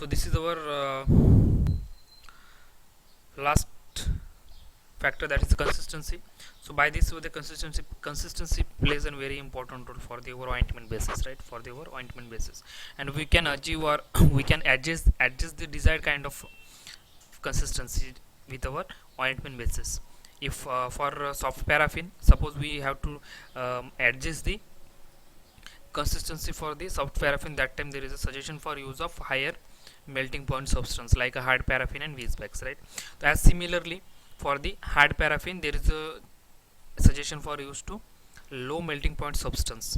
So this is our last factor, that is consistency. So by this way, the consistency plays a very important role for the our ointment basis, right? For the our ointment basis, and we can achieve or we can adjust the desired kind of consistency with our ointment basis. If for soft paraffin, suppose we have to adjust the consistency for the soft paraffin, that time there is a suggestion for use of higher melting point substance like a hard paraffin and beeswax, right? So as similarly for the hard paraffin, there is a suggestion for use to low melting point substance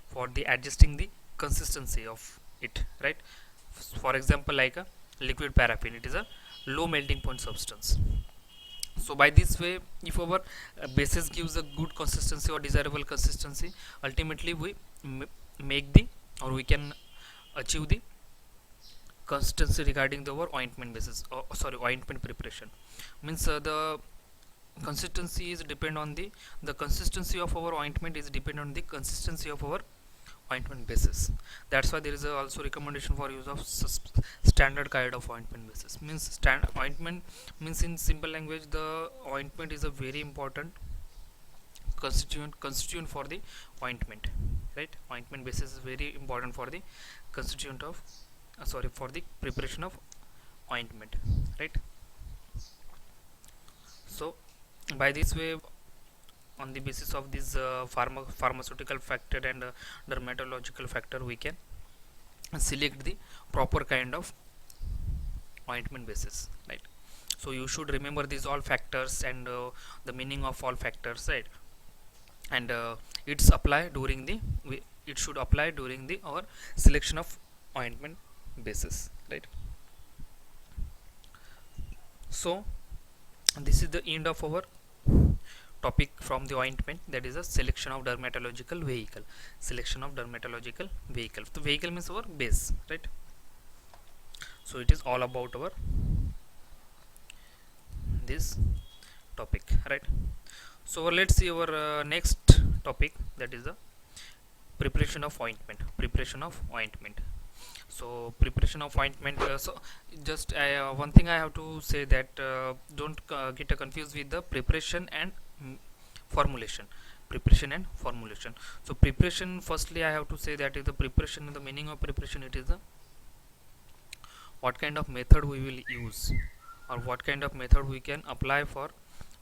for the adjusting the consistency of it, right? For example, like a liquid paraffin, it is a low melting point substance. So by this way, if our basis gives a good consistency or desirable consistency, ultimately we make the, or we can achieve the consistency regarding the our ointment basis, sorry, ointment preparation. Means the consistency is depend on the consistency of our ointment is depend on the consistency of our ointment basis. That's why there is also recommendation for use of standard kind of ointment basis. Means stand ointment means, in simple language, the ointment is a very important constituent for the ointment, right? Ointment basis is very important for the constituent of sorry, for the preparation of ointment, right? So by this way, on the basis of this pharmaceutical factor and dermatological factor, we can select the proper kind of ointment basis, right? So you should remember these all factors and the meaning of all factors, right? And it's apply during the it should apply during the our selection of ointment basis, right? So this is the end of our topic from the ointment, that is a selection of dermatological vehicle. Selection of dermatological vehicle, the vehicle means our base, right? So it is all about our this topic, right? So let's see our next topic, that is the preparation of ointment. Preparation of ointment. So preparation of ointment, so just one thing I have to say, that don't get confused with the preparation and formulation. Preparation and formulation. So preparation, firstly I have to say that is the preparation, the meaning of preparation, it is the what kind of method we will use, or what kind of method we can apply for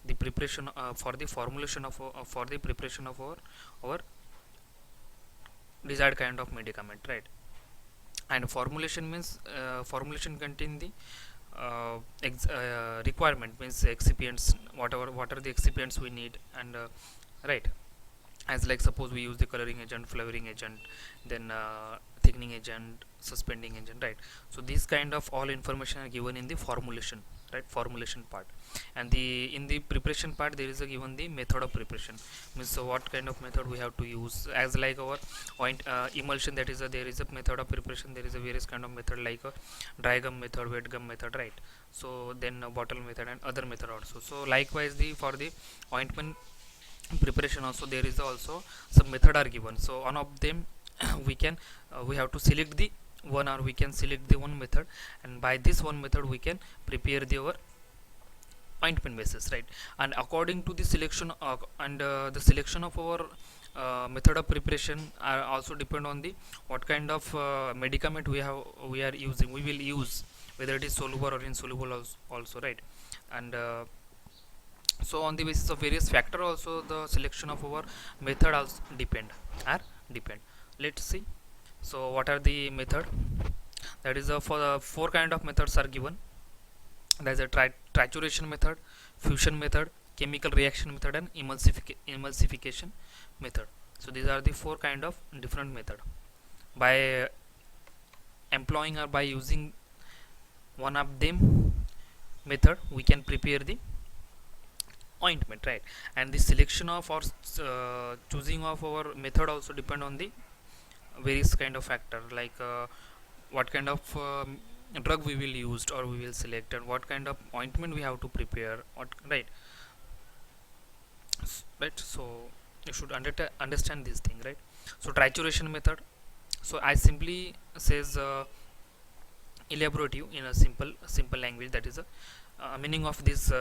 the preparation for the formulation of for the preparation of our desired kind of medicament, right? And formulation means formulation contain the requirement, means excipients, what are the excipients we need, and right, as like suppose we use the coloring agent, flavoring agent, then thickening agent, suspending agent, right? So these kind of all information are given in the formulation, right? Formulation part. And the in the preparation part, there is a given the method of preparation, means so what kind of method we have to use, as like our emulsion, that is there is a method of preparation, there is a various kind of method like a dry gum method, wet gum method, right? So then bottle method and other method also. So likewise, the for the ointment preparation also, there is also some method are given. So one of them we can we have to select the one, or we can select the one method, and by this one method we can prepare the our ointment basis, right? And according to the selection and the selection of our method of preparation are also depend on the what kind of medicament we are using, we will use, whether it is soluble or insoluble also, right? And so on the basis of various factor also, the selection of our method also depend. Let's see. So what are the method, that is for the four kind of methods are given. There is a trituration method, fusion method, chemical reaction method, and emulsification method. So these are the four kind of different method. By employing or by using one of them method, we can prepare the ointment, right? And the selection of or choosing of our method also depend on the various kind of factor, like what kind of drug we will use or we will select, and what kind of ointment we have to prepare, what, right? Right, so you should understand this thing, right? So trituration method, so I simply says elaborate you in a simple language, that is a meaning of this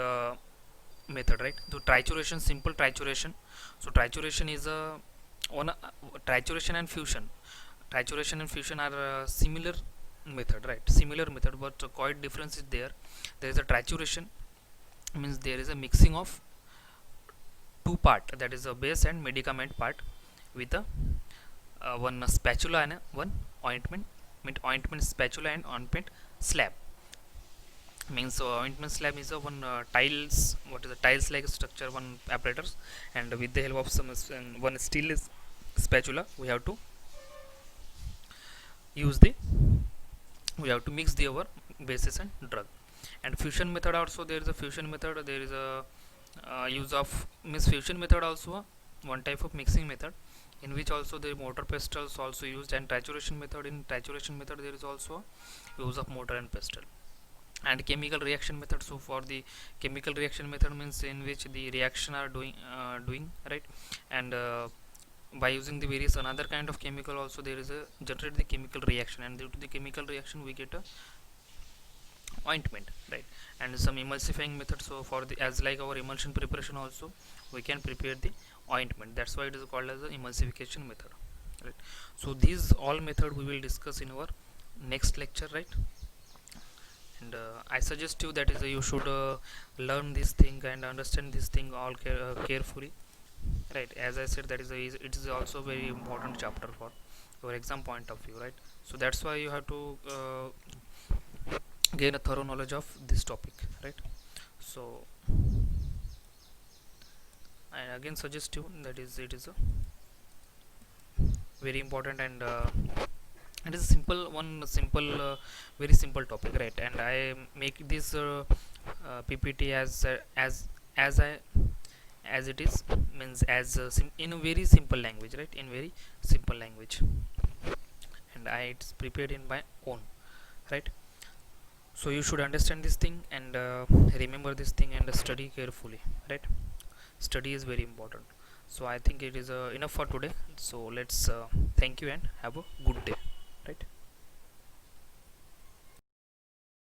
method, right? So trituration, simple trituration. So trituration is a one trituration and fusion. Trituration and fusion are similar method, right? Similar method, but quite difference is there. There is a trituration, means there is a mixing of two part, that is a base and medicament part, with a one spatula and one ointment, ointment spatula and ointment slab. Means ointment slab is a one tiles, what is the tiles like structure, one apparatus, and with the help of some one steel spatula, use the we have to mix the our bases and drug. And fusion method also, there is a fusion method, there is a use of, means fusion method also one type of mixing method, in which also the mortar pestles also used. And trituration method, in trituration method there is also use of mortar and pestle. And chemical reaction method, so for the chemical reaction method means in which the reaction are doing right, and by using the various another kind of chemical also, there is a generate the chemical reaction, and due to the chemical reaction we get a ointment, right? And some emulsifying method, so for the as like our emulsion preparation also we can prepare the ointment, that's why it is called as the emulsification method, right? So these all method we will discuss in our next lecture, right? And I suggest you that is you should learn this thing and understand this thing all carefully, right? As I said, that is it is also very important chapter for your exam point of view, right? So that's why you have to gain a thorough knowledge of this topic, right? So I again suggest you that is it is a very important, and it is a simple one simple very simple topic, right? And I make this ppt as I as it is, means as in a very simple language, right? In very simple language, and I it's prepared in my own, right? So you should understand this thing, and remember this thing, and study carefully, right? Study is very important. So I think it is enough for today. So let's thank you and have a good day, right?